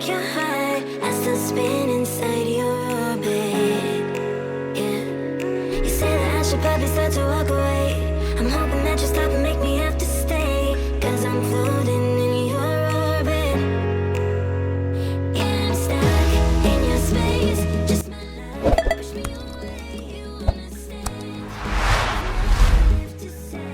back your heart. I still spin inside your orbit. Yeah. You say that I should probably start to walk away. I'm hoping that you stop and make me have to stay. Cause I'm floating in your orbit. Yeah, I'm stuck in your space. Just my love, push me away. You understand? I have to say.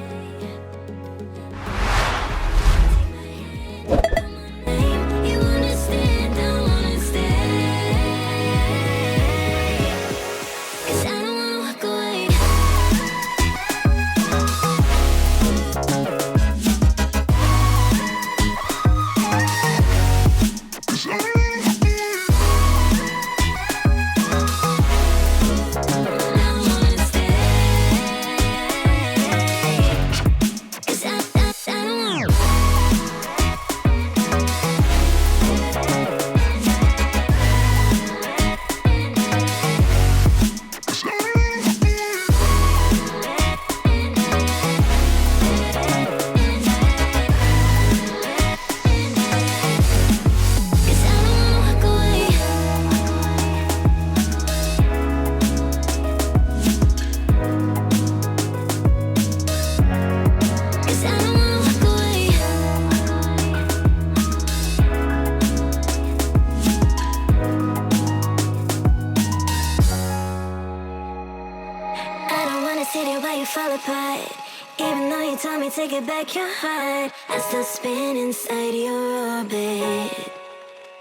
Fall apart. Even though you told me to get back your heart, I still spin inside your orbit.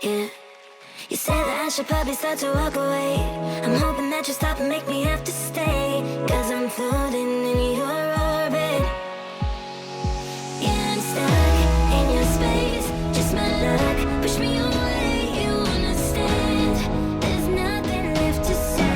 Yeah. You say that I should probably start to walk away. I'm hoping that you stop and make me have to stay. Cause I'm floating in your orbit. Yeah, I'm stuck in your space. Just my luck, push me away. You understand? There's nothing left to say.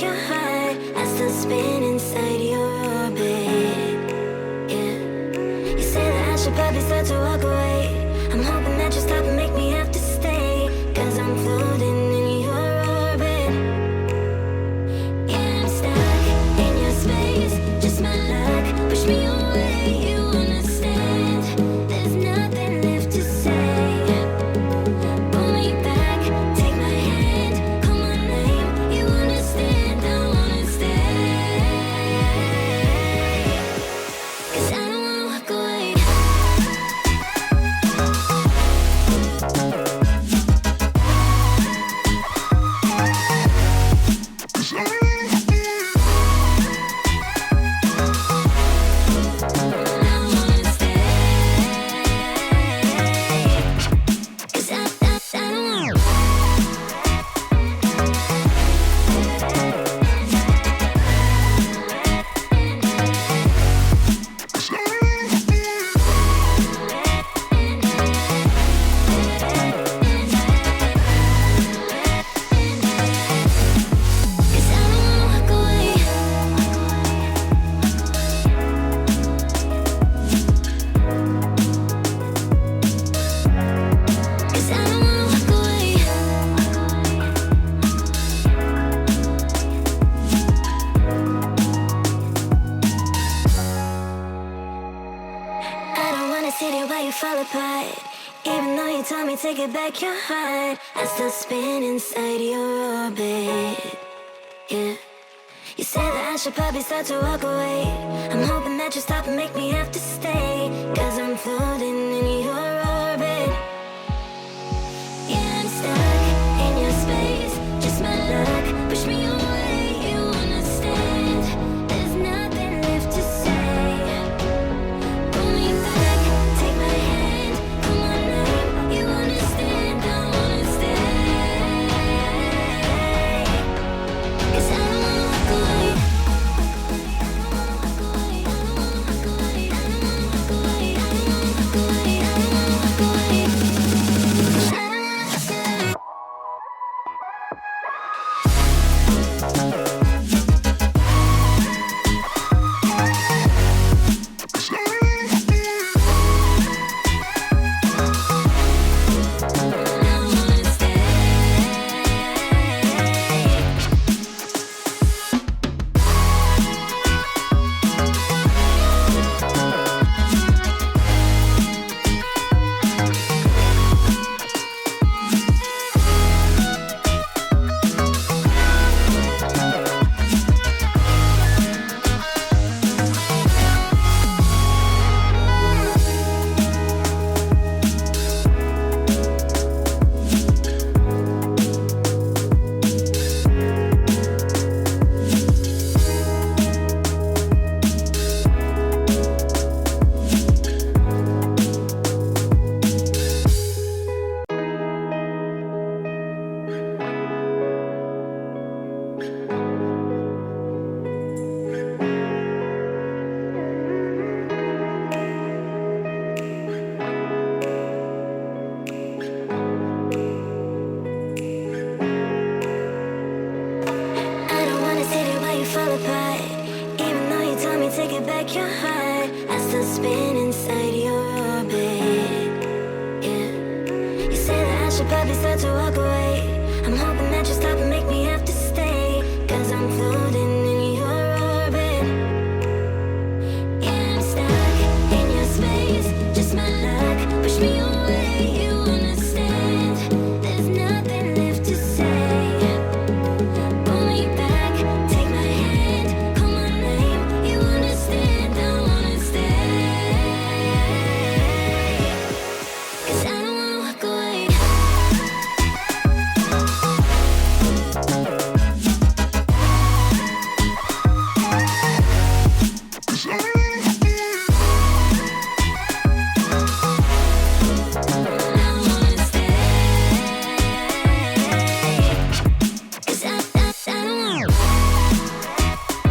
Your heart, I still spin inside your orbit. Yeah. You say that I should probably start to walk away. I'm hoping that you stop and make me have to stay. Cause I'm floating in your orbit. Yeah, I'm stuck in your space. Just my luck, push me away. You understand? There's nothing left to say. Pull me back, take my hand, call my name. You understand? Cause I don't wanna walk away. city where you fall apart. Even though you told me to get back your heart, I still spin inside your orbit. Yeah. You said that I should probably start to walk away. I'm hoping that you stop and make me have to stay, 'cause I'm floating in your orbit. Yeah, I'm stuck in your space, just my luck. Push me away, you understand. There's nothing left to say. Pull me back, take my hand, call my name. You understand, I wanna stay. 'Cause I don't wanna walk away. I don't wanna sit here while you fall apart. Even though you told me to get back your heart, I still spin inside you.